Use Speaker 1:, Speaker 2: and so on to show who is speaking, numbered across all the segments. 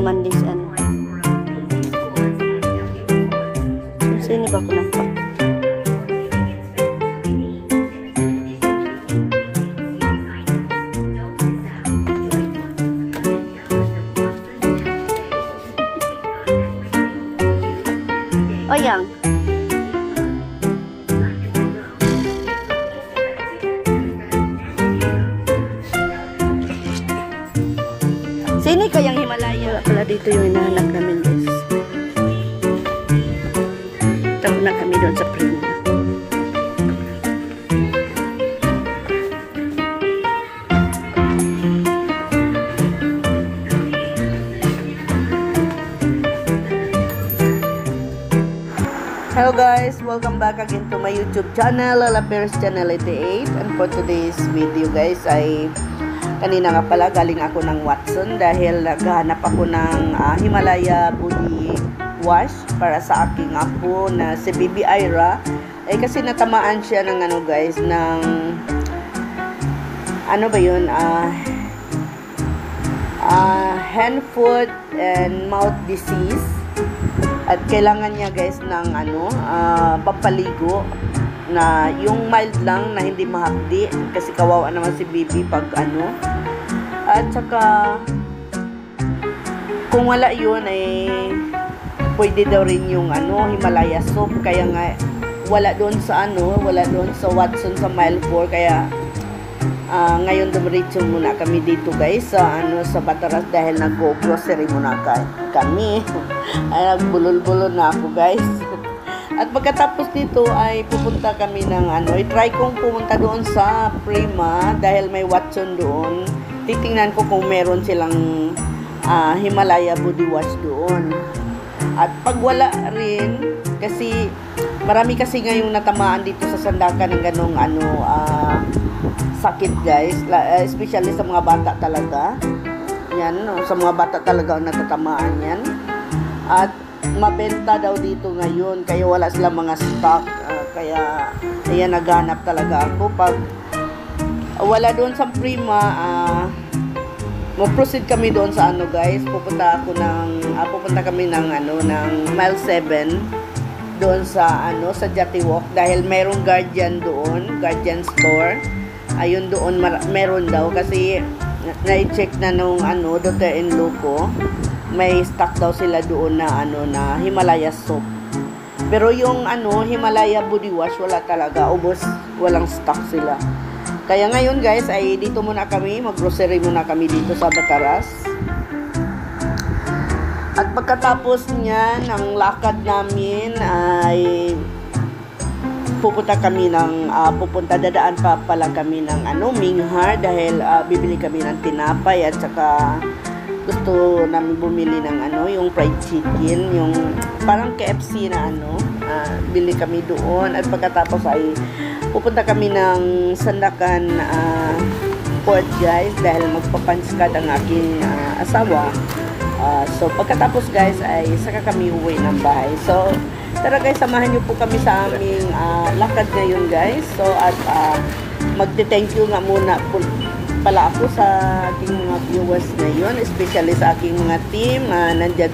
Speaker 1: naman this ano. Sini ba ko lang pa? Oh, yang. Sini kayang Himalaya pala dito yung hinahanap namin, guys. Tawag na kami doon sa Prima. Hello guys, welcome back again to my YouTube channel, Lalaperes Channel 88. And for today's video guys ay kanina nga pala galing ako ng Watson dahil naghahanap ako ng Himalaya body wash para sa aking apo na si Baby Ira. Eh kasi natamaan siya ng ano guys, ng ano ba yun, hand, foot, and mouth disease. At kailangan niya guys ng ano, papaligo na yung mild lang na hindi mahapdi kasi kawawa naman si baby pag ano. At saka kung wala yun ay pwede daw rin yung ano, Himalaya soap, kaya nga wala doon sa ano, wala doon sa Watson sa mile 4, kaya ngayon dumiretso muna kami dito guys sa ano, sa Bataras dahil nag-grocery muna kami. Ay nagbulol-bulol na ako guys. At pagkatapos dito ay pupunta kami ng ano, i-try kong pumunta doon sa Prima dahil may Watson doon. Titingnan ko kung meron silang Himalaya body wash doon. At pag wala rin, kasi marami kasi ngayong natamaan dito sa Sandakan ng ganong ano, sakit guys, especially sa mga bata talaga. Yan, no? Sa mga bata talaga ang natatamaan yan. At mabenta daw dito ngayon kaya wala silang mga stock, kaya ayan, naghanap talaga ako. Pag wala doon sa Prima, mag-proceed kami doon sa ano guys, pupunta kami ng ano, ng mile 7 doon sa ano, sa Jati Walk dahil merong Guardian doon, Guardian store. Ayun, doon meron daw kasi na-check na nung ano, daughter-in-law ko, may stock daw sila doon na ano, na Himalaya soap. Pero yung ano, Himalaya body wash wala talaga, ubos, walang stock sila. Kaya ngayon guys ay dito muna kami, mag-grocery muna kami dito sa Bataras. At pagkatapos niyan, ang lakad namin ay dadaan pa pala kami ng ano, Minghar dahil bibili kami ng tinapay at saka gusto namin bumili ng ano, yung fried chicken, yung parang KFC na ano, bili kami doon. At pagkatapos ay pupunta kami ng Sandakan Port guys dahil magpapanskad ang aking asawa. So pagkatapos guys ay saka kami uwi ng bahay. So tara guys, samahan niyo po kami sa aming lakad ngayon guys. So at magte-thank you nga muna po pala ako sa aking mga viewers ngayon, especially sa aking mga team nandiyan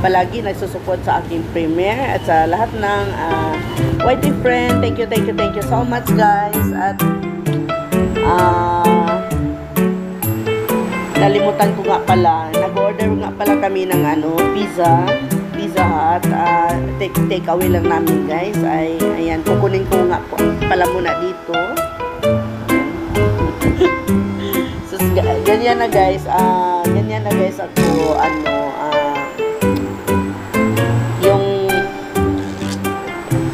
Speaker 1: palagi nagsusupport sa aking premiere at sa lahat ng YT friend. Thank you so much guys. At nalimutan ko nga pala, nag-order nga pala kami ng ano, Pizza Hut. Take away lang namin guys. Ay ayan, kukunin ko nga pala muna dito. So ganyan na guys, ako ano, yung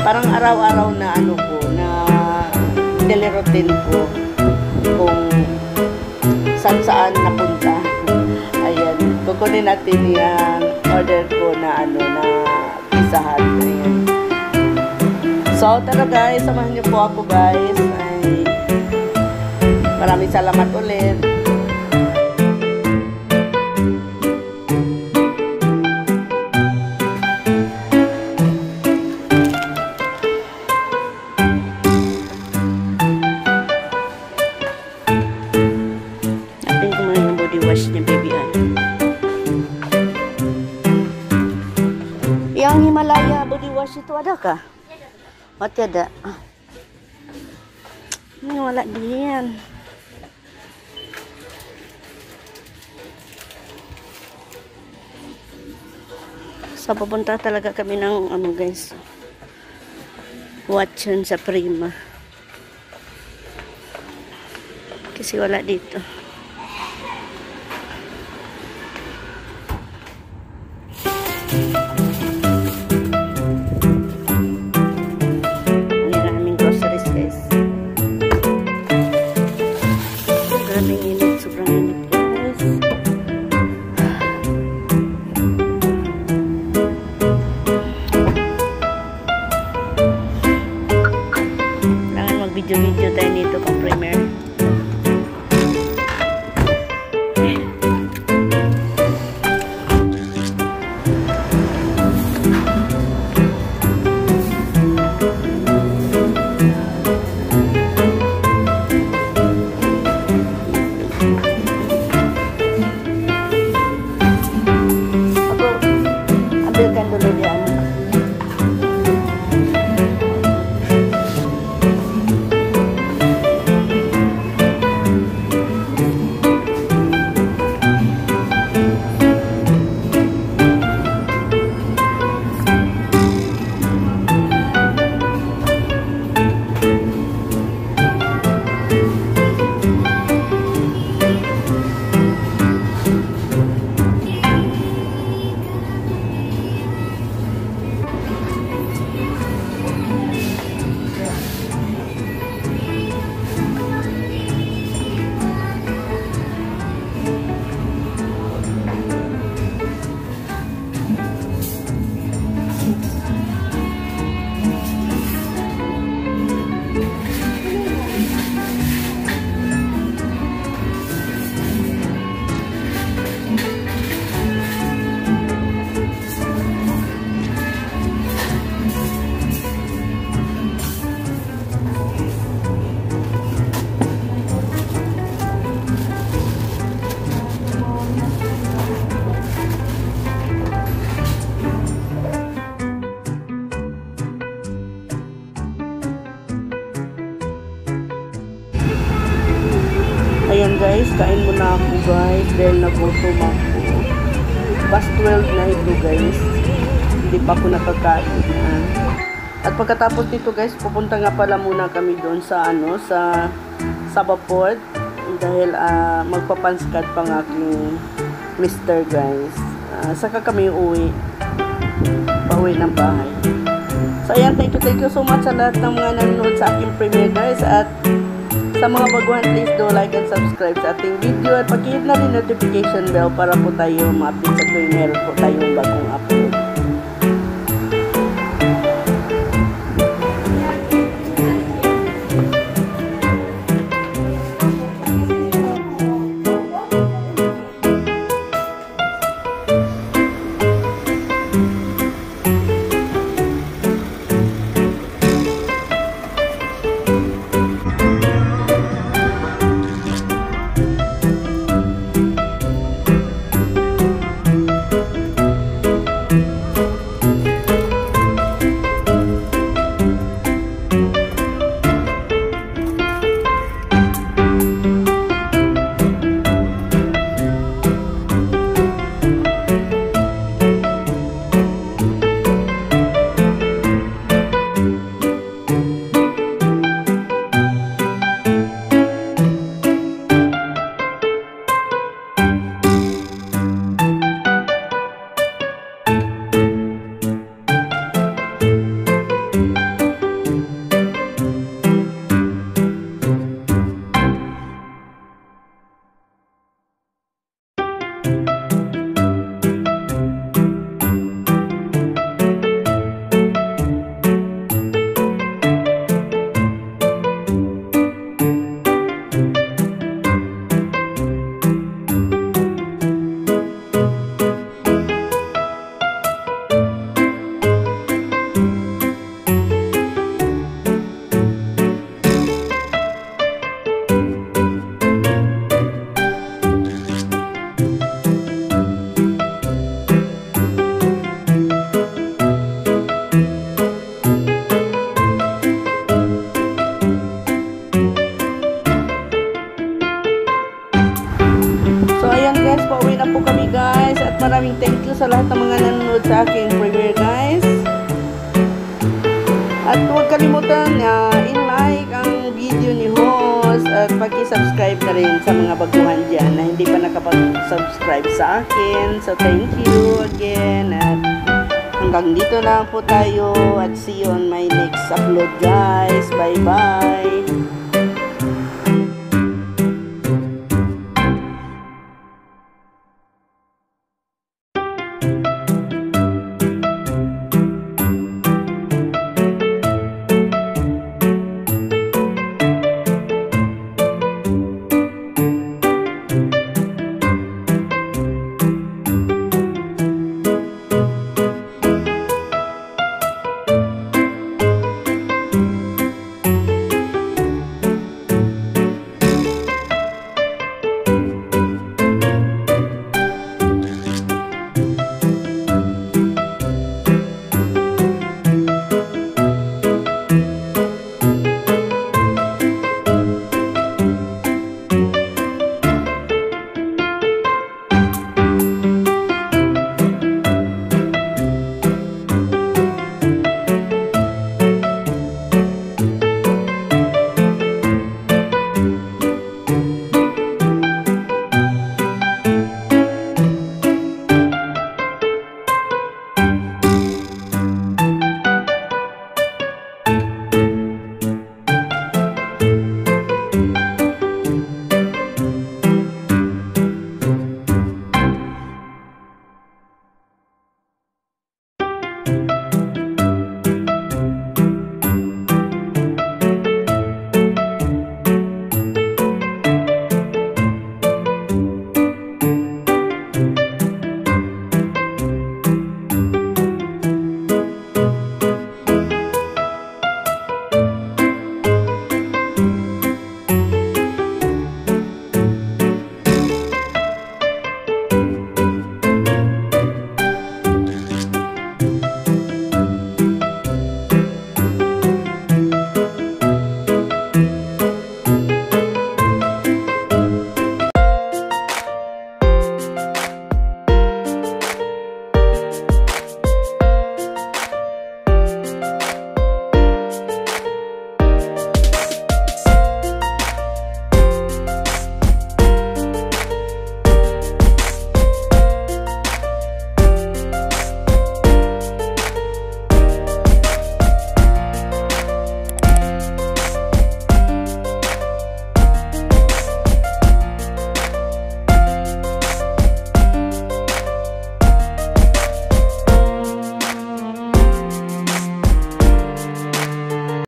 Speaker 1: parang araw-araw na ano ko, na daily routine ko kung saan napunta. Ayan, kukunin natin yung order ko na ano, na Pizza Hut. Ayan. So tara guys, samahan niyo po ako guys. Ay, maraming salamat ulit. Natin ko muna yung body wash niya, baby. Himalaya body wash itu ada kah? Oh tiada. Ini wala din. So pupunta talaga kami ng ano guys. Watson sa Prima. Kasi wala dito. Video-video tayo dito pang premiere. Ako, ambilkan dulu dia. Ayan guys, kain muna ako guys dahil nagutom ako. Past 12 na ito guys. Hindi pa ako nakakain. At pagkatapos nito guys, pupunta nga pala muna kami doon sa sa Bapod dahil magpapanskad pang aking mister guys. Saka kami pauwi ng bahay. So ayan, thank you so much sa lahat ng mga nanonood sa aking premiere guys. At sa mga baguhan, please do like and subscribe sa ating video at pag-hit na rin notification bell para po tayo ma-update sa tuwing meron po tayong bagong upload. guys, pauwi na po kami guys. At maraming thank you sa lahat ng mga nanonood sa aking premiere guys. At huwag kalimutan na i-like ang video ni host at paki-subscribe na rin sa mga baguhan dyan na hindi pa nakapag-subscribe sa akin. So thank you again at hanggang dito lang po tayo at see you on my next upload guys. Bye bye!